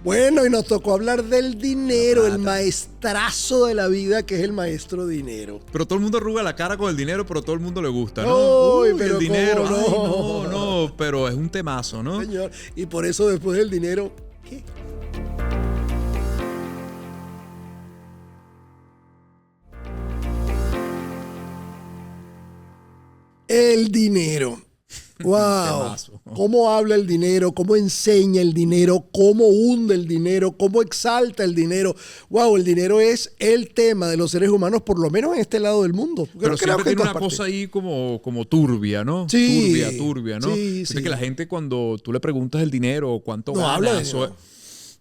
Bueno, y nos tocó hablar del dinero, La el plata. maestrazo de la vida que es el maestro dinero. Pero todo el mundo arruga la cara con el dinero, pero a todo el mundo le gusta, ¿no? Uy, Uy, pero el dinero. ¿cómo Ay, no? no, pero es un temazo, ¿no? Señor, y por eso después del dinero, ¿qué? El dinero. Wow. Temazo. ¿Cómo habla el dinero? ¿Cómo enseña el dinero? ¿Cómo hunde el dinero? ¿Cómo exalta el dinero? Wow, el dinero es el tema de los seres humanos, por lo menos en este lado del mundo. Pero siempre que en tiene todas una partes. cosa ahí como turbia, ¿no? Sí, Turbia, ¿no? sí, Fíjate sí. que la gente cuando tú le preguntas el dinero o cuánto No gana, habla de eso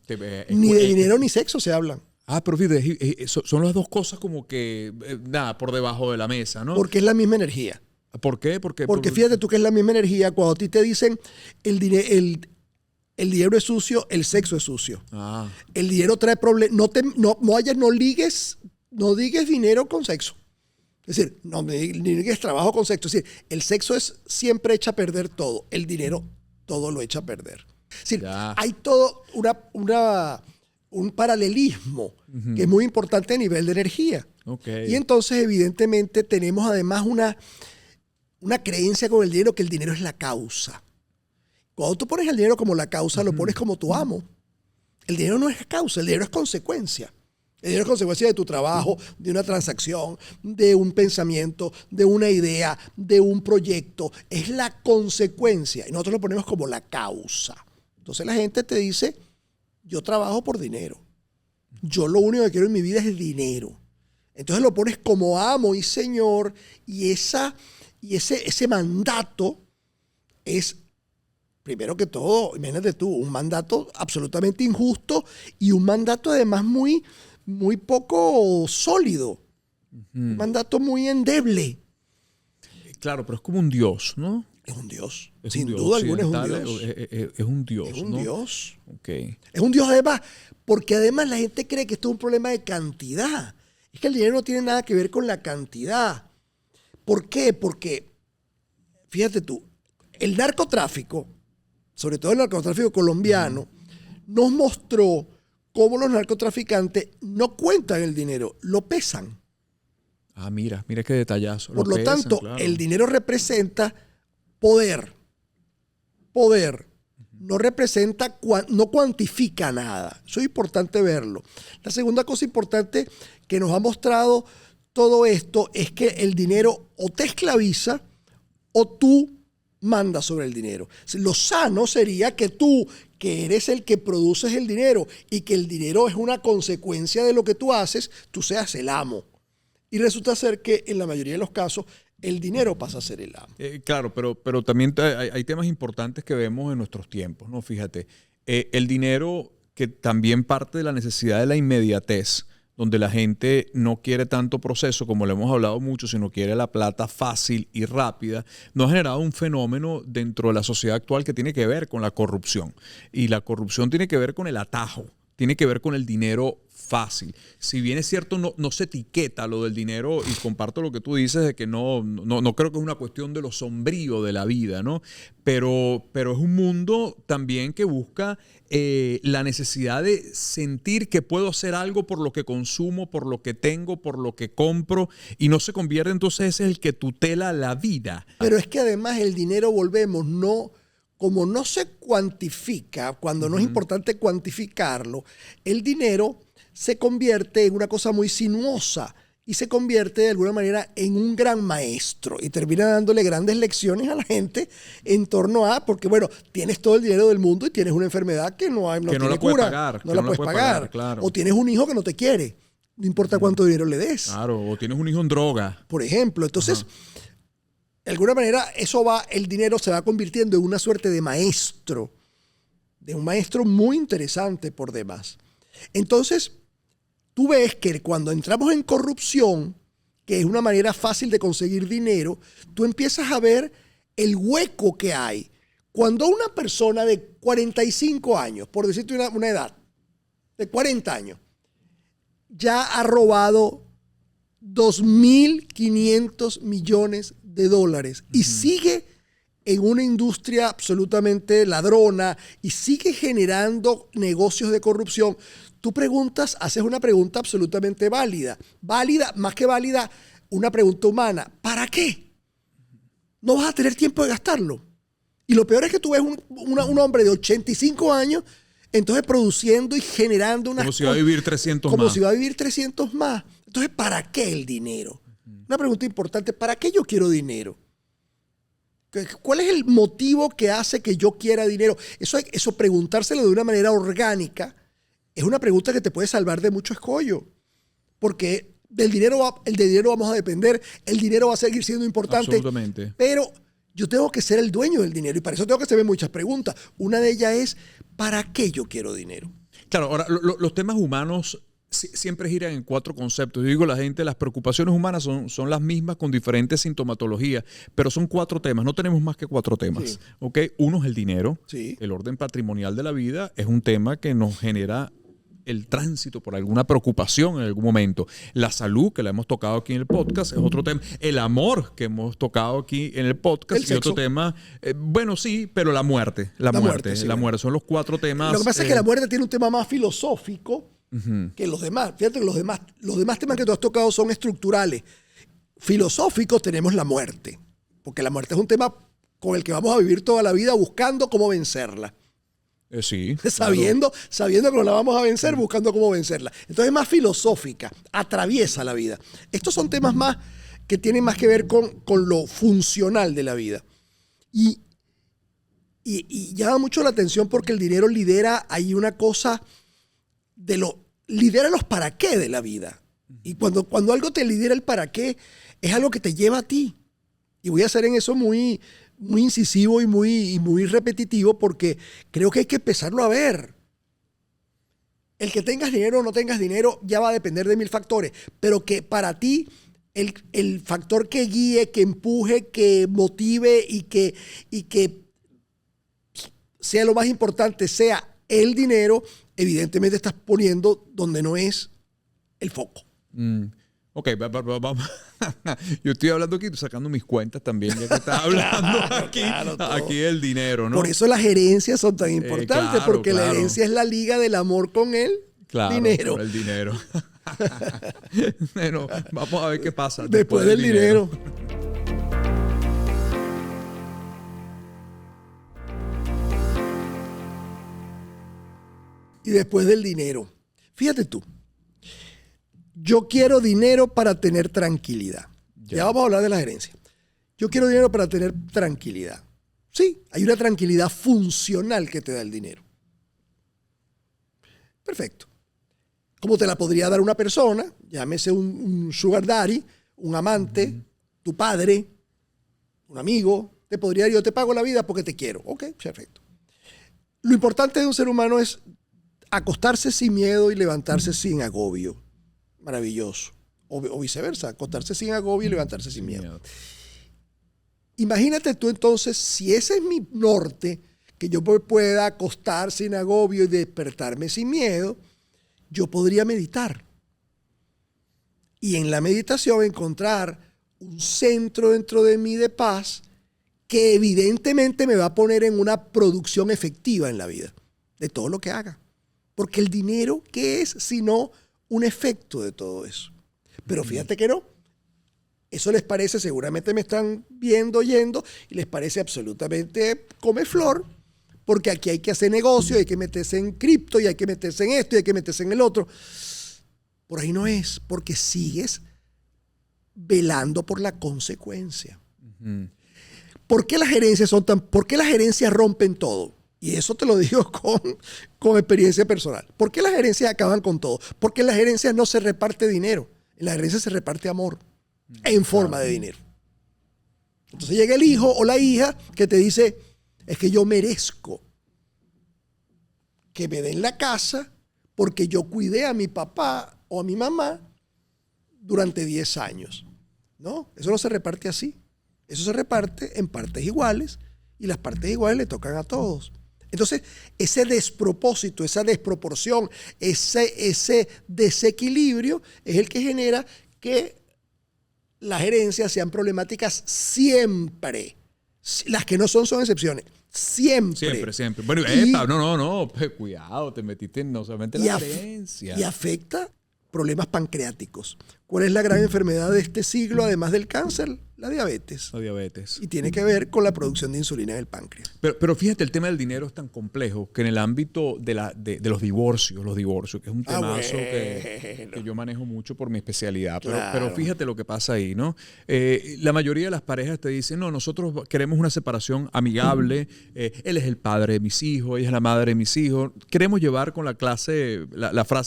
dinero. es- Ni de dinero ni sexo se habla. pero fíjate, son las dos cosas como que, nada, por debajo de la mesa, ¿no? Porque es la misma energía. ¿Por qué? Porque fíjate tú que es la misma energía. Cuando a ti te dicen el dinero es sucio, el sexo es sucio. Ah, El dinero trae problemas. No ligues dinero con sexo. Es decir, no ligues trabajo con sexo. Es decir, el sexo siempre echa a perder todo. El dinero todo lo echa a perder. Es decir, Ya. hay todo un paralelismo que es muy importante a nivel de energía. ok. Y entonces, evidentemente, tenemos además una creencia con el dinero que el dinero es la causa. Cuando tú pones el dinero como la causa, lo pones como tu amo. El dinero no es causa, el dinero es consecuencia. El dinero es consecuencia de tu trabajo, de una transacción, de un pensamiento, de una idea, de un proyecto. Es la consecuencia y nosotros lo ponemos como la causa. Entonces la gente te dice, yo trabajo por dinero. Yo lo único que quiero en mi vida es dinero. Entonces lo pones como amo y señor y ese mandato es, primero que todo, imagínate tú, un mandato absolutamente injusto y un mandato además muy, muy poco sólido. Un mandato muy endeble. Claro, pero es como un dios, ¿no? Es un dios. Es Sin un dios duda alguna es un occidental, dios. Es un dios, Es un ¿no? dios. Ok. Es un dios además, porque además la gente cree que esto es un problema de cantidad. Es que el dinero no tiene nada que ver con la cantidad. ¿Por qué? Porque, fíjate tú, el narcotráfico, sobre todo el narcotráfico colombiano, nos mostró cómo los narcotraficantes no cuentan el dinero, lo pesan. Ah, mira qué detallazo. Por lo pesan, tanto, claro. el dinero representa poder. Poder. No representa, no cuantifica nada. Eso es importante verlo. La segunda cosa importante que nos ha mostrado todo esto es que el dinero o te esclaviza o tú mandas sobre el dinero. Lo sano sería que tú, que eres el que produces el dinero y que el dinero es una consecuencia de lo que tú haces, tú seas el amo. Y resulta ser que en la mayoría de los casos el dinero pasa a ser el amo. Claro, pero también hay temas importantes que vemos en nuestros tiempos, ¿no? Fíjate, el dinero que también parte de la necesidad de la inmediatez, donde la gente no quiere tanto proceso, como lo hemos hablado mucho, sino quiere la plata fácil y rápida, nos ha generado un fenómeno dentro de la sociedad actual que tiene que ver con la corrupción. Y la corrupción tiene que ver con el atajo, tiene que ver con el dinero fácil. Si bien es cierto, no se etiqueta lo del dinero, y comparto lo que tú dices de que no creo que es una cuestión de lo sombrío de la vida, ¿no? Pero es un mundo también que busca la necesidad de sentir que puedo hacer algo por lo que consumo, por lo que tengo, por lo que compro, y no se convierte entonces en el que tutela la vida. Pero es que además el dinero, volvemos, como no se cuantifica, cuando no es importante cuantificarlo, el dinero se convierte en una cosa muy sinuosa y se convierte de alguna manera en un gran maestro y termina dándole grandes lecciones a la gente en torno a, porque bueno, tienes todo el dinero del mundo y tienes una enfermedad que no Que no tiene la puedes cura, pagar, no que la no la puedes puedes pagar, pagar, claro. o tienes un hijo que no te quiere, no importa cuánto dinero le des, Claro, o tienes un hijo en droga. por ejemplo. Entonces, de alguna manera el dinero se va convirtiendo en una suerte de maestro, de un maestro muy interesante por demás. Entonces, tú ves que cuando entramos en corrupción, que es una manera fácil de conseguir dinero, tú empiezas a ver el hueco que hay. Cuando una persona de 45 años, por decirte una edad, de 40 años, ya ha robado 2.500 millones de dólares y sigue en una industria absolutamente ladrona y sigue generando negocios de corrupción, tú preguntas, haces una pregunta absolutamente válida. Válida, más que válida, una pregunta humana. ¿Para qué? No vas a tener tiempo de gastarlo. Y lo peor es que tú ves un hombre de 85 años, entonces produciendo y generando unas como si va a vivir 300 como más. si va a vivir 300 más. Entonces, ¿para qué el dinero? Una pregunta importante, ¿para qué yo quiero dinero? ¿Cuál es el motivo que hace que yo quiera dinero? Eso preguntárselo de una manera orgánica es una pregunta que te puede salvar de mucho escollo. Porque el dinero vamos a depender, el dinero va a seguir siendo importante. Absolutamente. Pero yo tengo que ser el dueño del dinero y para eso tengo que hacerme muchas preguntas. Una de ellas es, ¿para qué yo quiero dinero? Claro, ahora los temas humanos siempre giran en 4 conceptos. Yo digo, la gente, las preocupaciones humanas son las mismas con diferentes sintomatologías, pero son 4 temas. No tenemos más que 4 temas. Sí. ¿Ok? Uno es el dinero. Sí. El orden patrimonial de la vida es un tema que nos genera el tránsito por alguna preocupación en algún momento. La salud, que la hemos tocado aquí en el podcast, es otro tema. El amor, que hemos tocado aquí en el podcast, El sexo. y otro tema. Bueno, sí, pero la muerte. La muerte. Sí, La muerte. Son los 4 temas. Lo que pasa es que la muerte tiene un tema más filosófico que los demás. Fíjate que los demás temas que tú has tocado son estructurales. Filosóficos tenemos la muerte, porque la muerte es un tema con el que vamos a vivir toda la vida buscando cómo vencerla. Sí. Sabiendo que no la vamos a vencer, buscando cómo vencerla. Entonces es más filosófica, atraviesa la vida. Estos son temas más que tienen más que ver con lo funcional de la vida. Y llama mucho la atención porque el dinero lidera ahí una cosa lidera los para qué de la vida. Y cuando algo te lidera el para qué, es algo que te lleva a ti. Y voy a hacer en eso muy incisivo y muy repetitivo porque creo que hay que empezarlo a ver. El que tengas dinero o no tengas dinero ya va a depender de 1000 factores, pero que para ti el factor que guíe, que empuje, que motive y que sea lo más importante sea el dinero, evidentemente estás poniendo donde no es el foco. Ok, vamos. Yo estoy hablando aquí, sacando mis cuentas también, ya que estás hablando aquí del dinero, ¿no? Por eso las herencias son tan importantes, claro, porque la herencia es la liga del amor con el dinero. Con el dinero. Bueno, vamos a ver qué pasa. Después del dinero. Y después del dinero. Fíjate tú. Yo quiero dinero para tener tranquilidad. Ya vamos a hablar de la gerencia. Yo quiero dinero para tener tranquilidad. Sí, hay una tranquilidad funcional que te da el dinero. Perfecto. ¿Cómo te la podría dar una persona? Llámese un sugar daddy, un amante, tu padre, un amigo. Te podría, yo te pago la vida porque te quiero. Ok, perfecto. Lo importante de un ser humano es acostarse sin miedo y levantarse sin agobio. Maravilloso. O viceversa, acostarse sin agobio y levantarse sin miedo. Imagínate tú entonces, si ese es mi norte, que yo pueda acostar sin agobio y despertarme sin miedo, yo podría meditar. Y en la meditación encontrar un centro dentro de mí de paz que evidentemente me va a poner en una producción efectiva en la vida, de todo lo que haga. Porque el dinero, ¿qué es sino un efecto de todo eso? Pero fíjate que no. Eso les parece, seguramente me están viendo, oyendo, y les parece absolutamente comeflor, porque aquí hay que hacer negocio, hay que meterse en cripto, y hay que meterse en esto, y hay que meterse en el otro. Por ahí no es, porque sigues velando por la consecuencia. ¿Por qué las gerencias rompen todo? Y eso te lo digo con experiencia personal. ¿Por qué las gerencias acaban con todo? Porque en las gerencias no se reparte dinero. En las gerencias se reparte amor en forma de dinero. Entonces llega el hijo o la hija que te dice, es que yo merezco que me den la casa porque yo cuidé a mi papá o a mi mamá durante 10 años. No, eso no se reparte así. Eso se reparte en partes iguales y las partes iguales le tocan a todos. Entonces, ese despropósito, esa desproporción, ese desequilibrio es el que genera que las herencias sean problemáticas siempre. Las que no son excepciones. Siempre. Siempre. Bueno, no. Pues, cuidado, te metiste no solamente en la creencia. Y afecta problemas pancreáticos. ¿Cuál es la gran enfermedad de este siglo, además del cáncer? La diabetes. La diabetes. Y tiene que ver con la producción de insulina en el páncreas. Pero fíjate, el tema del dinero es tan complejo que en el ámbito de los divorcios, que es un temazo que yo manejo mucho por mi especialidad. Pero fíjate lo que pasa ahí, ¿no? La mayoría de las parejas te dicen, no, nosotros queremos una separación amigable, él es el padre de mis hijos, ella es la madre de mis hijos. Queremos llevar con la frase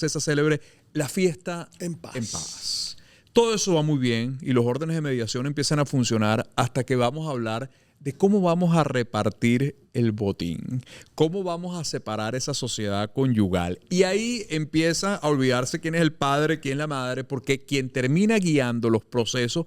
esa célebre, la fiesta en paz. Todo eso va muy bien y los órdenes de mediación empiezan a funcionar hasta que vamos a hablar de cómo vamos a repartir el botín, cómo vamos a separar esa sociedad conyugal. Y ahí empieza a olvidarse quién es el padre, quién es la madre, porque quien termina guiando los procesos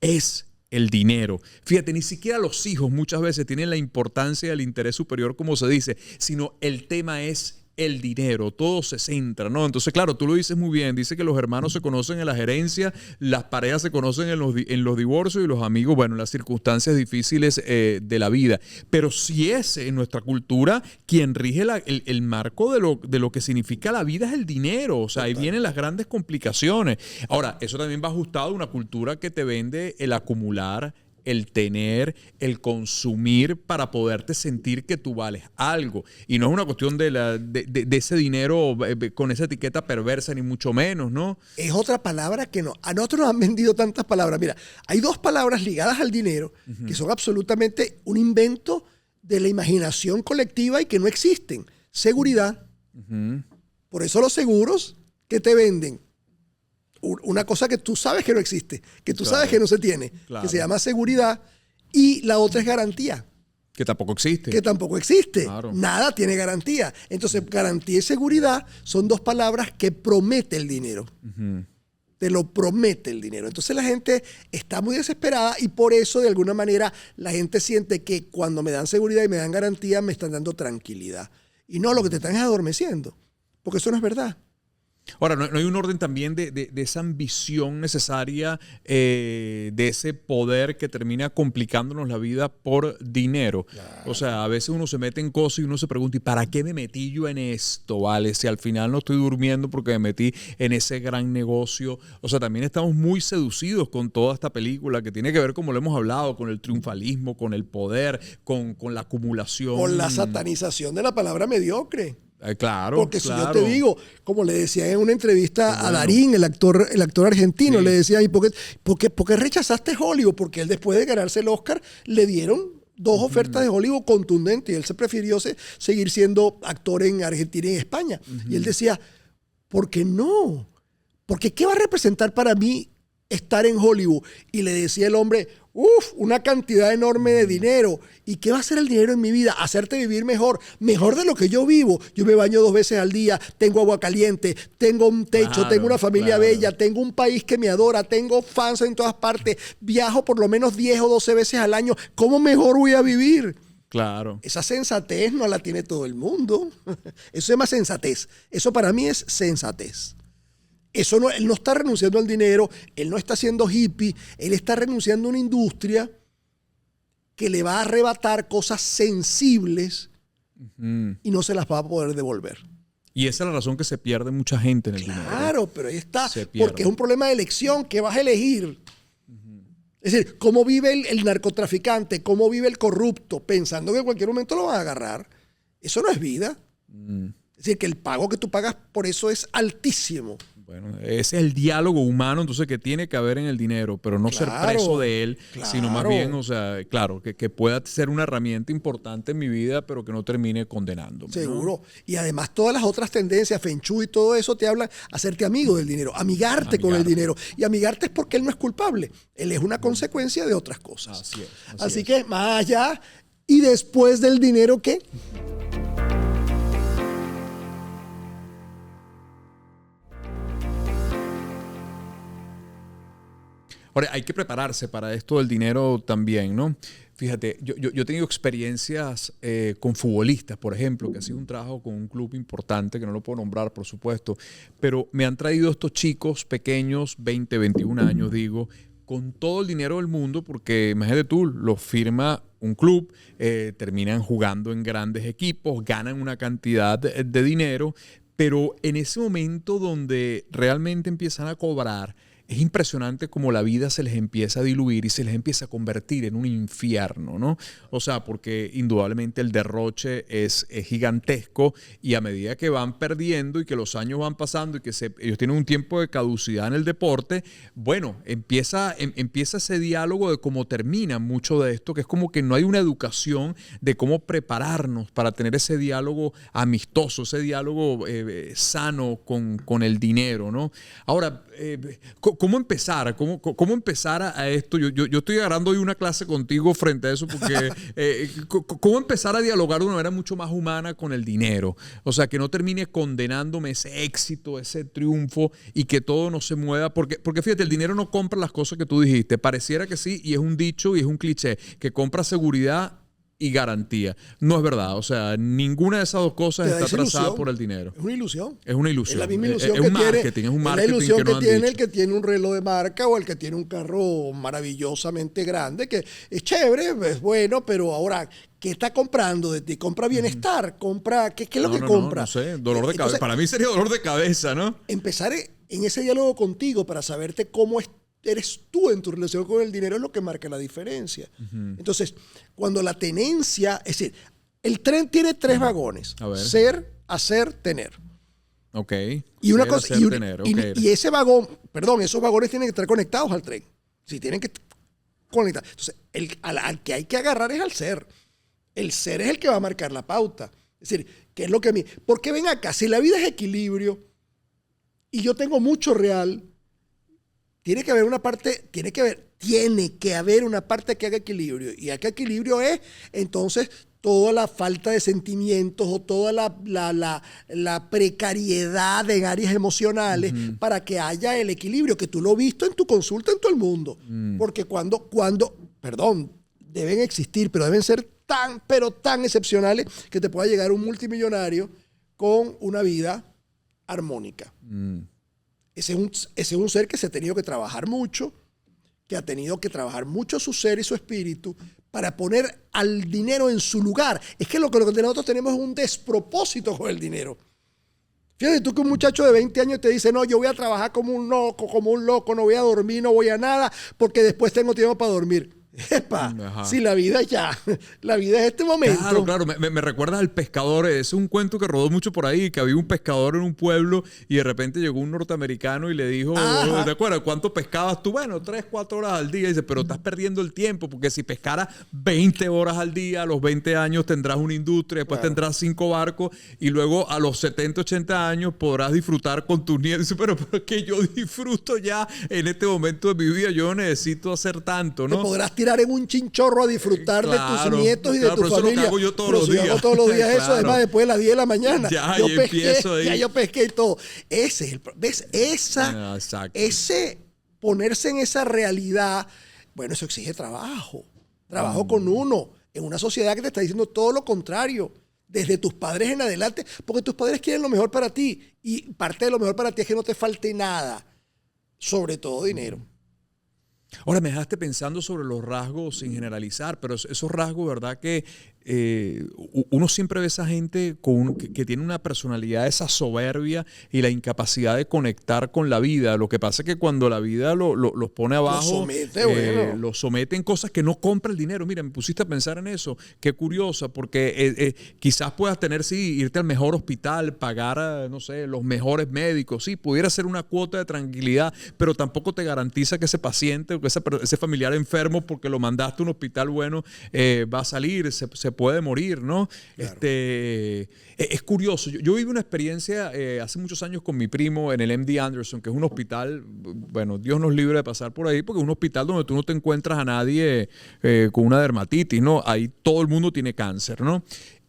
es el dinero. Fíjate, ni siquiera los hijos muchas veces tienen la importancia del interés superior, como se dice, sino el tema es el dinero, todo se centra, ¿no? Entonces, claro, tú lo dices muy bien, dice que los hermanos se conocen en la gerencia, las parejas se conocen en los divorcios y los amigos, bueno, en las circunstancias difíciles de la vida. Pero si es en nuestra cultura quien rige el marco de lo que significa la vida es el dinero, o sea, ahí vienen las grandes complicaciones. Ahora, eso también va ajustado a una cultura que te vende el acumular, el tener, el consumir para poderte sentir que tú vales algo. Y no es una cuestión de ese dinero con esa etiqueta perversa, ni mucho menos, ¿no? Es otra palabra que no. A nosotros nos han vendido tantas palabras. Mira, hay dos palabras ligadas al dinero que son absolutamente un invento de la imaginación colectiva y que no existen. Seguridad. Por eso los seguros que te venden una cosa que tú sabes que no existe, que tú sabes que no se tiene, que se llama seguridad, y la otra es garantía. Que tampoco existe. Que tampoco existe. Claro. Nada tiene garantía. Entonces, garantía y seguridad son dos palabras que promete el dinero. Te lo promete el dinero. Entonces la gente está muy desesperada y por eso, de alguna manera, la gente siente que cuando me dan seguridad y me dan garantía, me están dando tranquilidad. Y no, lo que te están es adormeciendo. Porque eso no es verdad. Ahora, no hay un orden también de esa ambición necesaria, de ese poder que termina complicándonos la vida por dinero. Claro. O sea, a veces uno se mete en cosas y uno se pregunta, ¿y para qué me metí yo en esto? ¿Vale? Si al final no estoy durmiendo porque me metí en ese gran negocio. O sea, también estamos muy seducidos con toda esta película que tiene que ver, como lo hemos hablado, con el triunfalismo, con el poder, con la acumulación. Con la satanización de la palabra mediocre. Claro. Porque si yo te digo, como le decía en una entrevista a Darín, el actor argentino, le decía, ¿y por qué rechazaste Hollywood? Porque él, después de ganarse el Oscar, le dieron 2 ofertas de Hollywood contundentes y él se prefirió seguir siendo actor en Argentina y en España. Y él decía, ¿por qué no? Porque ¿qué va a representar para mí estar en Hollywood? Y le decía el hombre, una cantidad enorme de dinero. ¿Y qué va a hacer el dinero en mi vida? Hacerte vivir mejor de lo que yo vivo. Yo me baño 2 veces al día, tengo agua caliente, tengo un techo, tengo una familia bella, tengo un país que me adora, tengo fans en todas partes, viajo por lo menos 10 o 12 veces al año. ¿Cómo mejor voy a vivir? Claro. Esa sensatez no la tiene todo el mundo. Eso se llama sensatez. Eso para mí es sensatez. Eso no, él no está renunciando al dinero, él no está siendo hippie, él está renunciando a una industria que le va a arrebatar cosas sensibles y no se las va a poder devolver. Y esa es la razón que se pierde mucha gente en el dinero. Claro, pero ahí está, porque es un problema de elección. ¿Qué vas a elegir? Es decir, ¿cómo vive el narcotraficante? ¿Cómo vive el corrupto? Pensando que en cualquier momento lo van a agarrar. Eso no es vida. Es decir, que el pago que tú pagas por eso es altísimo. Bueno, ese es el diálogo humano, entonces, que tiene que haber en el dinero, pero no ser preso de él, sino más bien, o sea, claro, que pueda ser una herramienta importante en mi vida, pero que no termine condenándome. Seguro. ¿No? Y además todas las otras tendencias, Feng Shui y todo eso te hablan hacerte amigo del dinero, amigarte con el dinero. Y amigarte es porque él no es culpable. Él es una consecuencia de otras cosas. Así es. Así que, más allá, y después del dinero, ¿qué? Ahora, hay que prepararse para esto del dinero también, ¿no? Fíjate, yo he tenido experiencias con futbolistas, por ejemplo, que ha sido un trabajo con un club importante, que no lo puedo nombrar, por supuesto, pero me han traído estos chicos pequeños, 20, 21 años, digo, con todo el dinero del mundo, porque imagínate tú, lo firma un club, terminan jugando en grandes equipos, ganan una cantidad de dinero, pero en ese momento donde realmente empiezan a cobrar, es impresionante cómo la vida se les empieza a diluir y se les empieza a convertir en un infierno, ¿no? O sea, porque indudablemente el derroche es gigantesco y a medida que van perdiendo y que los años van pasando y que ellos tienen un tiempo de caducidad en el deporte, bueno, empieza ese diálogo de cómo termina mucho de esto, que es como que no hay una educación de cómo prepararnos para tener ese diálogo amistoso, ese diálogo sano con el dinero, ¿no? Ahora, ¿cómo empezar? ¿Cómo empezar a esto? Yo estoy agarrando hoy una clase contigo frente a eso porque ¿cómo empezar a dialogar de una manera mucho más humana con el dinero? O sea, que no termine condenándome ese éxito, ese triunfo y que todo no se mueva. Porque fíjate, el dinero no compra las cosas que tú dijiste. Pareciera que sí y es un dicho y es un cliché que compra seguridad y garantía. No es verdad. O sea, ninguna de esas dos cosas está trazada por el dinero. Es una ilusión. Es una ilusión. Es la misma ilusión es un marketing. Es un marketing. Es la ilusión que no que tiene dicho. el que tiene un reloj de marca o el que tiene un carro maravillosamente grande, que es chévere, es bueno, pero ahora, ¿qué está comprando de ti? ¿Compra bienestar? ¿Compra qué es lo que compra? No sé, dolor de cabeza. Para mí sería dolor de cabeza, ¿no? Empezar en ese diálogo contigo para saberte cómo eres tú en tu relación con el dinero es lo que marca la diferencia. Entonces, cuando la tenencia, es decir, el tren tiene 3 vagones: ser, hacer, tener. Ok. Y una cosa, y ese vagón, esos vagones tienen que estar conectados al tren. Sí, tienen que estar conectados. Entonces, al que hay que agarrar es al ser. El ser es el que va a marcar la pauta. Es decir, ¿qué es lo que a mí? Porque ven acá, si la vida es equilibrio y yo tengo mucho real, tiene que haber una parte que haga equilibrio. Y aquel equilibrio es, entonces, toda la falta de sentimientos o toda la precariedad en áreas emocionales para que haya el equilibrio, que tú lo has visto en tu consulta en todo el mundo. Porque deben existir, pero deben ser tan excepcionales que te pueda llegar un multimillonario con una vida armónica. Ese es un ser que se ha tenido que trabajar mucho, que ha tenido que trabajar mucho su ser y su espíritu para poner al dinero en su lugar. Es que lo que nosotros tenemos es un despropósito con el dinero. Fíjate tú que un muchacho de 20 años te dice, no, yo voy a trabajar como un loco, no voy a dormir, no voy a nada, porque después tengo tiempo para dormir. Epa, si la vida es este momento. Claro, me recuerdas al pescador. Es un cuento que rodó mucho por ahí, que había un pescador en un pueblo y de repente llegó un norteamericano y le dijo, ¿te acuerdas cuánto pescabas tú? Bueno, 3, 4 horas al día. Y dice, pero estás perdiendo el tiempo, porque si pescaras 20 horas al día, a los 20 años tendrás una industria, después tendrás 5 barcos y luego a los 70, 80 años podrás disfrutar con tus nietos. Dice, pero es que yo disfruto ya en este momento de mi vida, yo necesito hacer tanto, ¿no? Te podrás tirar en un chinchorro a disfrutar de tus nietos y de tu familia. Eso es lo que hago yo todos los días. Yo hago todos los días eso, además después de las 10 de la mañana. Yo pesqué y todo. Ese es ¿ves? Ese ponerse en esa realidad, bueno, eso exige trabajo. Trabajo con uno, en una sociedad que te está diciendo todo lo contrario. Desde tus padres en adelante, porque tus padres quieren lo mejor para ti. Y parte de lo mejor para ti es que no te falte nada, sobre todo dinero. Ahora me dejaste pensando sobre los rasgos sin generalizar, pero esos rasgos, ¿verdad? Que uno siempre ve a esa gente que tiene una personalidad, esa soberbia y la incapacidad de conectar con la vida. Lo que pasa es que cuando la vida los pone abajo, los somete en cosas que no compra el dinero. Mira, me pusiste a pensar en eso. Qué curiosa, porque quizás puedas irte al mejor hospital, pagar, no sé, los mejores médicos. Sí, pudiera ser una cuota de tranquilidad, pero tampoco te garantiza que ese paciente o que ese familiar enfermo, porque lo mandaste a un hospital bueno, va a salir, se puede morir, ¿no? Claro. Es curioso. Yo viví una experiencia hace muchos años con mi primo en el MD Anderson, que es un hospital, bueno, Dios nos libre de pasar por ahí, porque es un hospital donde tú no te encuentras a nadie con una dermatitis, ¿no? Ahí todo el mundo tiene cáncer, ¿no?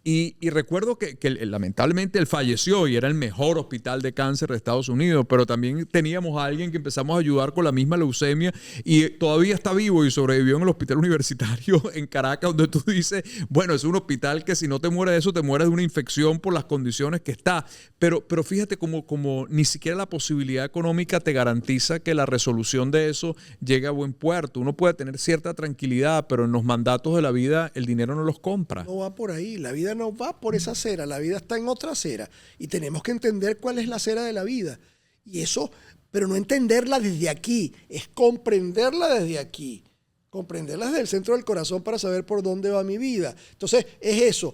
Y recuerdo que lamentablemente él falleció y era el mejor hospital de cáncer de Estados Unidos, pero también teníamos a alguien que empezamos a ayudar con la misma leucemia y todavía está vivo y sobrevivió en el hospital universitario en Caracas, donde tú dices, bueno, es un hospital que si no te mueres de eso, te mueres de una infección por las condiciones que está. Pero fíjate como ni siquiera la posibilidad económica te garantiza que la resolución de eso llegue a buen puerto. Uno puede tener cierta tranquilidad, pero en los mandatos de la vida el dinero no los compra. No va por ahí, la vida no va por esa acera, la vida está en otra acera y tenemos que entender cuál es la acera de la vida. Y eso, pero no entenderla desde aquí, es comprenderla desde aquí, comprenderla desde el centro del corazón para saber por dónde va mi vida. Entonces, es eso.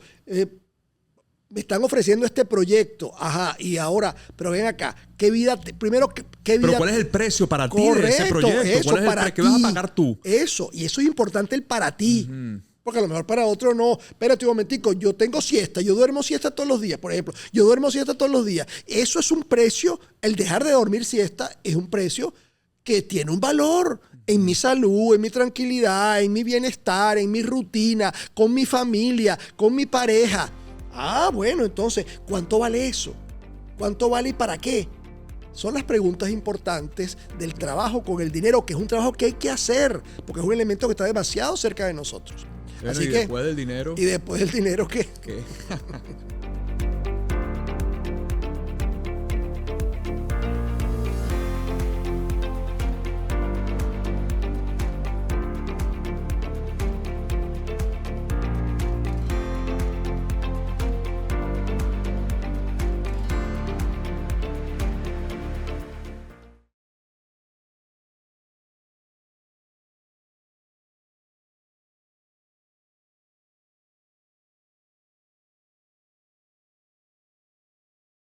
Me están ofreciendo este proyecto, ajá, y ahora, pero ven acá, ¿qué vida? Primero, ¿qué vida? Pero ¿cuál es el precio para ti Correcto, de ese proyecto? eso, ¿Cuál es para el que vas a pagar tú? Eso, y eso es importante el para ti. Porque a lo mejor para otro no. Espérate un momentico, yo tengo siesta, yo duermo siesta todos los días, por ejemplo. Yo duermo siesta todos los días. Eso es un precio, el dejar de dormir siesta es un precio que tiene un valor en mi salud, en mi tranquilidad, en mi bienestar, en mi rutina, con mi familia, con mi pareja. Ah, bueno, entonces, ¿cuánto vale eso? ¿Cuánto vale y para qué? Son las preguntas importantes del trabajo con el dinero, que es un trabajo que hay que hacer, porque es un elemento que está demasiado cerca de nosotros. Bueno, Así y que, después del dinero. ¿y después del dinero qué? ¿Qué?